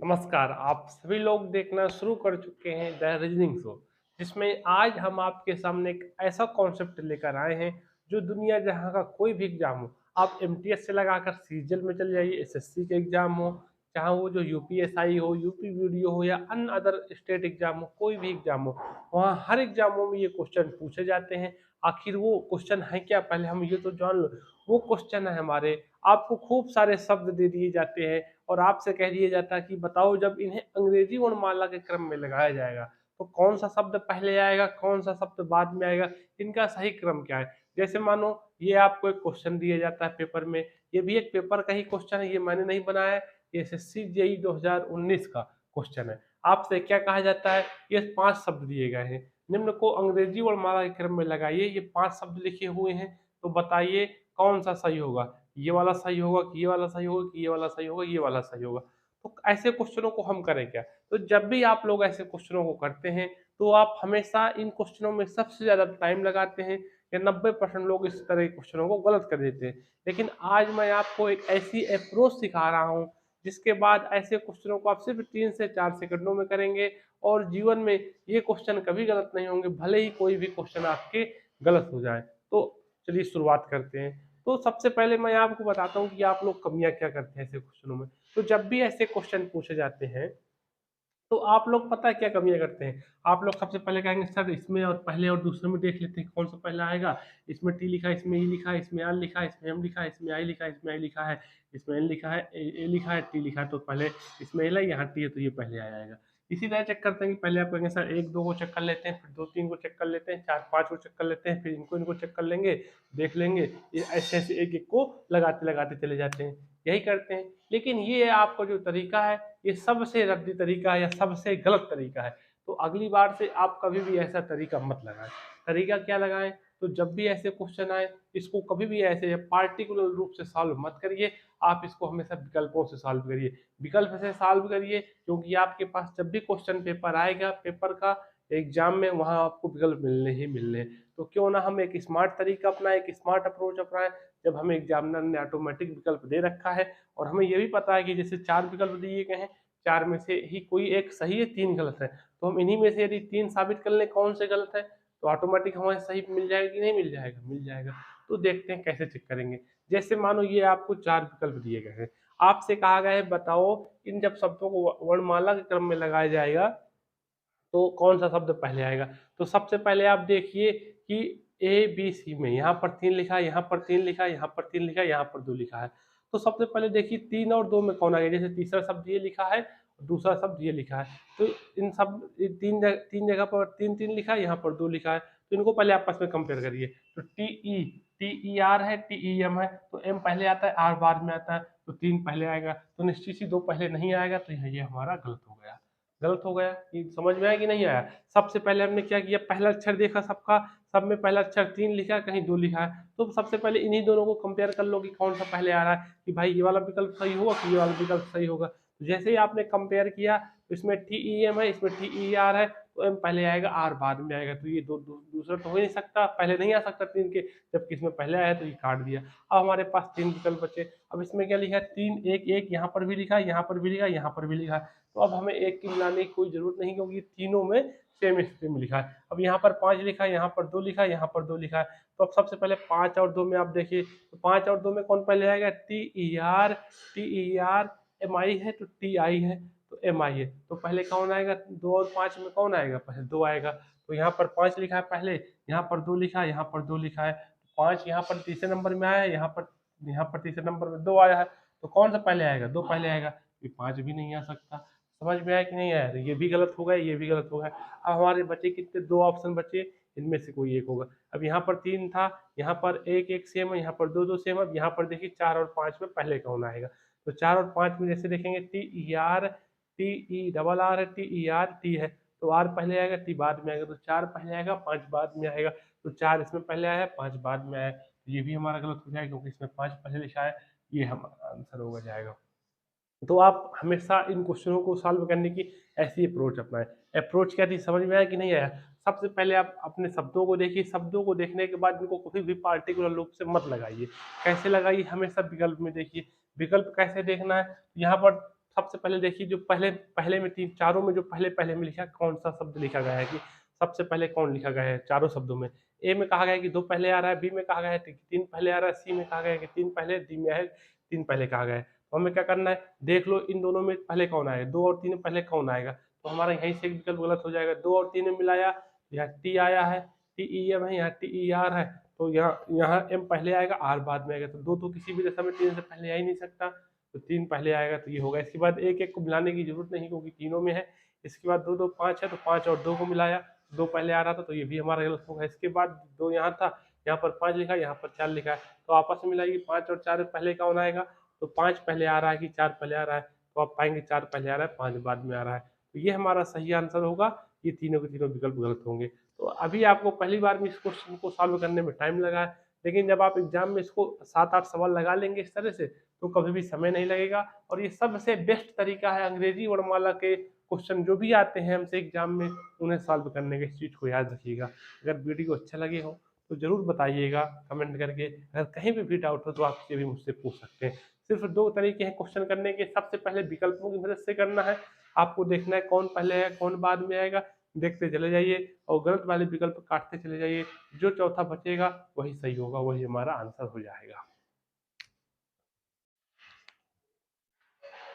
नमस्कार, आप सभी लोग देखना शुरू कर चुके हैं द रीजनिंग शो, जिसमें आज हम आपके सामने एक ऐसा कॉन्सेप्ट लेकर आए हैं जो दुनिया जहां का कोई भी एग्जाम हो, आप एमटीएस से लगाकर सीजीएल में चले जाइए, एसएससी के एग्जाम हो, चाहे वो जो यूपीएसआई हो, यूपी वीडियो हो या अन्य अदर स्टेट एग्जाम हो, कोई भी एग्जाम हो, वहाँ हर एग्जामों में ये क्वेश्चन पूछे जाते हैं। आखिर वो क्वेश्चन है क्या, पहले हम ये तो जान लो। वो क्वेश्चन है हमारे, आपको खूब सारे शब्द दे दिए जाते हैं और आपसे कह दिया जाता है कि बताओ जब इन्हें अंग्रेजी वर्णमाला के क्रम में लगाया जाएगा तो कौन सा शब्द पहले आएगा, कौन सा शब्द बाद में आएगा, इनका सही क्रम क्या है। जैसे मानो ये आपको एक क्वेश्चन दिया जाता है पेपर में, ये भी एक पेपर का ही क्वेश्चन है, ये मैंने नहीं बनाया है, ये एसएससी जेई 2019 का क्वेश्चन है। आपसे क्या कहा जाता है, ये 5 शब्द दिए गए हैं, निम्न को अंग्रेजी वर्णमाला के क्रम में लगाइए, ये 5 शब्द लिखे हुए हैं, तो बताइए कौन सा सही होगा। ये वाला सही होगा कि ये वाला सही होगा कि ये वाला सही होगा, ये वाला सही होगा। तो ऐसे क्वेश्चनों को हम करें क्या? तो जब भी आप लोग ऐसे क्वेश्चनों को करते हैं, तो आप हमेशा इन क्वेश्चनों में सबसे ज़्यादा टाइम लगाते हैं या 90% लोग इस तरह के क्वेश्चनों को गलत कर देते हैं। लेकिन आज मैं आपको एक ऐसी अप्रोच सिखा रहा हूँ, जिसके बाद ऐसे क्वेश्चनों को आप सिर्फ 3 से 4 सेकंडों में करेंगे और जीवन में ये क्वेश्चन कभी गलत नहीं होंगे, भले ही कोई भी क्वेश्चन आपके गलत हो जाए। तो चलिए शुरुआत करते हैं। तो सबसे पहले मैं आपको बताता हूँ कि आप लोग कमियाँ क्या करते हैं ऐसे क्वेश्चनों में। तो जब भी ऐसे क्वेश्चन पूछे जाते हैं, तो आप लोग पता है क्या कमियाँ करते हैं? आप लोग सबसे पहले कहेंगे सर इसमें और पहले और दूसरे में देख लेते हैं कौन सा पहला आएगा। इसमें टी लिखा है, इसमें ई लिखा है, इसमें आर लिखा है, इसमें एम लिखा है, इसमें आई लिखा है, इसमें आई लिखा है, इसमें एन लिखा है, ए लिखा है, टी लिखा है, तो पहले इसमें एल है, यहाँ टी है तो ये पहले आ जाएगा। इसी तरह चेक करते हैं कि पहले आप कहेंगे सर 1-2 को चेक कर लेते हैं, फिर 2-3 को चेक कर लेते हैं, 4-5 को चेक कर लेते हैं, फिर इनको चेक कर लेंगे, देख लेंगे। ये ऐसे-ऐसे एक-एक को लगाते-लगाते चले जाते हैं। यही करते हैं। लेकिन ये आपका जो तरीका है, ये सबसे रद्दी तरीका है या सबसे गलत तरीका है। तो अगली बार से आप कभी भी ऐसा तरीका मत लगाएँ। तरीका क्या लगाएँ? तो जब भी ऐसे क्वेश्चन आए, इसको कभी भी ऐसे पार्टिकुलर रूप से सॉल्व मत करिए, आप इसको हमेशा विकल्पों से सॉल्व करिए। विकल्प से सॉल्व करिए क्योंकि आपके पास जब भी क्वेश्चन पेपर आएगा, पेपर का एग्ज़ाम में वहाँ आपको विकल्प मिलने ही मिलने हैं। तो क्यों ना हम एक स्मार्ट तरीका अपनाएँ, एक स्मार्ट अप्रोच अपनाएँ, जब हमें एग्ज़ामिनर ने ऑटोमेटिक विकल्प दे रखा है और हमें ये भी पता है कि जैसे 4 विकल्प दिए गए हैं, 4 में से ही कोई एक सही है, 3 गलत है। तो हम इन्हीं में से यदि 3 साबित कर लें कौन से गलत है, तो ऑटोमेटिक हमें सही मिल जाएगा कि नहीं मिल जाएगा? मिल जाएगा। तो देखते हैं कैसे चेक करेंगे। जैसे मानो ये आपको 4 विकल्प दिए गए हैं। आपसे कहा गया है बताओ इन जब शब्दों को वर्णमाला के क्रम में लगाया जाएगा तो कौन-सा शब्द पहले आएगा? तो सबसे पहले आप देखिए कि ए, बी, सी में यहाँ पर 3 लिखा है, यहाँ पर 3 लिखा है, यहाँ पर 3 लिखा है, यहाँ पर 2 लिखा है। तो सबसे पहले देखिए 3 और 2 में कौन आ गया? जैसे तीसरा शब्द ये लिखा है, दूसरा शब्द ये लिखा है। तो इन सब 3 जगह पर 3-3 लिखा है, यहाँ पर 2 लिखा है। तो इनको पहले आपस में कंपेयर करिए। तो टी-ई-आर है, टी-ई-एम है, तो एम पहले आता है, आर बाद में आता है, तो 3 पहले आएगा। तो निश्चित ही 2 पहले नहीं आएगा, तो ये हमारा गलत हो गया। गलत हो गया, ये समझ में आया कि नहीं आया? सबसे पहले हमने क्या किया, पहला अक्षर देखा सबका, सब में पहला अक्षर 3 लिखा है, कहीं 2 लिखा है। तो सबसे पहले इन्हीं दोनों को कंपेयर कर लो कि कौन-सा पहले आ रहा है, कि भाई ये वाला विकल्प सही होगा कि ये वाला विकल्प सही होगा। तो जैसे ही आपने कंपेयर किया, तो इसमें टीईएम है, इसमें टीईआर है, तो एम पहले आएगा, आर बाद में आएगा। तो ये दो दू दूसरा तो हो ही नहीं सकता, पहले नहीं आ सकता 3 के, जबकि इसमें पहले आया तो ये काट दिया। अब हमारे पास 3 विकल्प बचे। अब इसमें क्या लिखा है 3, 1, 1 यहाँ पर भी लिखा है, यहाँ पर भी लिखा है, यहाँ पर भी लिखा है। तो अब हमें एक की मिलाने की कोई ज़रूरत नहीं क्योंकि तीनों में सेम स्थिति में लिखा है। अब यहाँ पर 5 लिखा है, यहाँ पर 2 लिखा है, यहाँ पर 2 लिखा है। तो अब सबसे पहले 5 और 2 में आप देखिए, तो 5 और 2 में कौन पहले आएगा? टी-ई-आर, एम-आई है तो टी-आई है, तो एम-आई है। तो पहले कौन आएगा? 2 और 5 में कौन आएगा? पहले 2 आएगा। तो यहाँ पर 5 लिखा है पहले, यहाँ पर 2 लिखा है, यहाँ पर 2 लिखा है। 5 यहाँ पर तीसरे नंबर में आया है, यहाँ पर तीसरे नंबर में 2 आया है। तो कौन-सा पहले आएगा? 2 पहले आएगा। ये 5 भी नहीं आ सकता। समझ में आया कि नहीं आया? तो ये भी गलत हो गया, ये भी गलत हो गया। अब हमारे बचे कितने? 2 ऑप्शन बचे, इनमें से कोई एक होगा। अब यहाँ पर 3 था, यहाँ पर 1-1 सेम है, यहाँ पर 2-2 सेम है। अब यहाँ पर देखिए 4 और 5 में पहले कौन आएगा? तो 4 और 5 में जैसे देखेंगे टी-ई-आर है, टी-ई-आर, टी है। तो आर पहले आएगा, टी बाद में आएगा। तो 4 पहले आएगा, 5 बाद में आएगा। तो 4 इसमें पहले आया है, 5 बाद में आया है। तो ये भी हमारा गलत हो जाएगा क्योंकि इसमें 5 पहले लिखा है। ये हमारा आंसर होगा जाएगा। तो आप हमेशा इन क्वेश्चनों को सॉल्व करने की ऐसी अप्रोच अपनाएँ। अप्रोच क्या थी समझ में आया कि नहीं आया? सबसे पहले आप अपने शब्दों को देखिए, शब्दों को देखने के बाद इनको कभी भी पार्टिकुलर रूप से मत लगाइए। कैसे लगाइए? हमेशा विकल्प में देखिए। विकल्प कैसे देखना है? यहाँ पर सबसे पहले देखिए जो पहले पहले में तीन चारों में जो पहले पहले में लिखा कौन सा शब्द लिखा गया है कि सबसे पहले कौन लिखा गया है चारों शब्दों में। ए में कहा गया है कि दो पहले आ रहा है, बी में कहा गया है कि तीन पहले आ रहा है, सी में कहा गया है कि तीन पहले, डी में है तीन पहले कहा गया है। तो हमें क्या करना है, देख लो इन दोनों में पहले कौन आएगा, दो और तीन में पहले कौन आएगा। तो हमारा यहीं से एक विकल्प गलत हो जाएगा। दो और तीन में मिलाया, यहाँ टी आया है, टी ई एम है, यहाँ टी ई आर है, तो यहाँ यहाँ एम पहले आएगा, आर बाद में आएगा। तो दो तो किसी भी दशा में तीन से पहले आ ही नहीं सकता, तो तीन पहले आएगा तो ये होगा। इसके बाद एक एक को मिलाने की जरूरत नहीं क्योंकि तीनों में है। इसके बाद दो दो पाँच है, तो पाँच और दो को मिलाया, दो पहले आ रहा था तो ये भी हमारा गलत होगा। इसके बाद दो यहाँ था, यहाँ पर पाँच लिखा, यहाँ पर चार लिखा है, तो आपस में मिलाइए पाँच और चार पहले कौन आएगा, तो पाँच पहले आ रहा है कि चार पहले आ रहा है, तो आप पाएंगे चार पहले आ रहा है, पाँच बाद में आ रहा है। तो ये हमारा सही आंसर होगा। ये तीनों के तीनों विकल्प गलत होंगे। तो अभी आपको पहली बार में इस क्वेश्चन को सॉल्व करने में टाइम लगा है, लेकिन जब आप एग्जाम में इसको सात आठ सवाल लगा लेंगे इस तरह से तो कभी भी समय नहीं लगेगा। और ये सबसे बेस्ट तरीका है अंग्रेजी वर्णमाला के क्वेश्चन जो भी आते हैं हमसे एग्जाम में उन्हें सॉल्व करने के। इस चीज़ को याद रखिएगा। अगर वीडियो अच्छा लगे हो तो ज़रूर बताइएगा कमेंट करके। अगर कहीं भी डाउट हो तो आप किसी भी मुझसे पूछ सकते हैं। सिर्फ दो तरीके हैं क्वेश्चन करने के। सबसे पहले विकल्पों की मदद से करना है, आपको देखना है कौन पहले है कौन बाद में आएगा, देखते चले जाइए और गलत वाले विकल्प काटते चले जाइए। जो चौथा बचेगा वही सही होगा, वही हमारा आंसर हो जाएगा।